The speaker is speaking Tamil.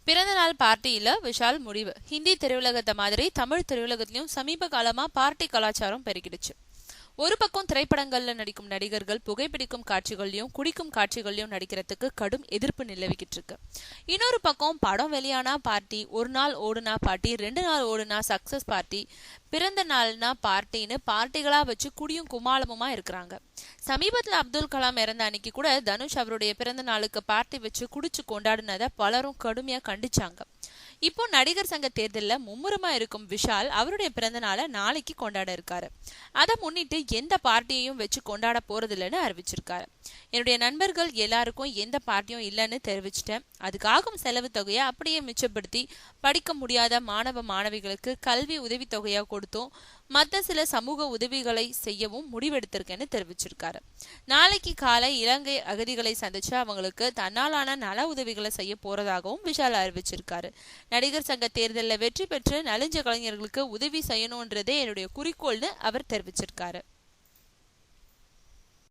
பிறந்தநாள் பார்ட்டியில விஷால் முடிவு. ஹிந்தி திரையுலகத்தை மாதிரி தமிழ் திரையுலகத்திலயும் சமீப காலமா பார்ட்டி கலாச்சாரம் பெருகிடுச்சு. ஒரு பக்கம் திரைப்படங்கள்ல நடிக்கும் நடிகர்கள் புகைப்பிடிக்கும் காட்சிகளையும் குடிக்கும் காட்சிகளையும் நடிக்கிறதுக்கு கடும் எதிர்ப்பு நிலவிக்கிட்டு இருக்கு. இன்னொரு பக்கம் படம் வெளியானா பார்ட்டி, ஒரு நாள் ஓடுனா பார்ட்டி, 2 நாள் ஓடுனா சக்சஸ் பார்ட்டி, பிறந்த நாள்னா பார்ட்டின்னு பார்ட்டிகளா வச்சு குடியும் குமாலமுமா இருக்கிறாங்க. சமீபத்துல அப்துல் கலாம் இறந்த அன்னைக்கு கூட தனுஷ் அவருடைய பிறந்த நாளுக்கு பார்ட்டி வச்சு குடிச்சு கொண்டாடினதை பலரும் கடுமையா கண்டிச்சாங்க. இப்போ நடிகர் சங்க தேர்தலில் மும்முரமா இருக்கும் விஷால் அவருடைய பிறந்த நாளை நாளைக்கு கொண்டாட இருக்காரு. அதை முன்னிட்டு எந்த பார்ட்டியையும் வச்சு கொண்டாட போறதில்லைன்னு அறிவிச்சிருக்காரு. என்னுடைய நண்பர்கள் எல்லாருக்கும் எந்த பார்ட்டியும் இல்லைன்னு தெரிவிச்சிட்டேன். அதுக்காகும் செலவு தொகையை அப்படியே மிச்சப்படுத்தி படிக்க முடியாத மாணவ மாணவிகளுக்கு கல்வி உதவி தொகையா கொடுத்தோம், மற்ற சில சமூக உதவிகளை செய்யவும் முடிவெடுத்திருக்கேன்னு தெரிவிச்சிருக்காரு. நாளைக்கு காலை இலங்கை அகதிகளை சந்திச்சு அவங்களுக்கு தன்னாலான நல உதவிகளை செய்ய போறதாகவும் விஷால் அறிவிச்சிருக்காரு. நடிகர் சங்க தேர்தலில் வெற்றி பெற்று நலிஞ்ச கலைஞர்களுக்கு உதவி செய்யணும்ன்றதே என்னுடைய குறிக்கோள்னு அவர் தெரிவிச்சிருக்காரு.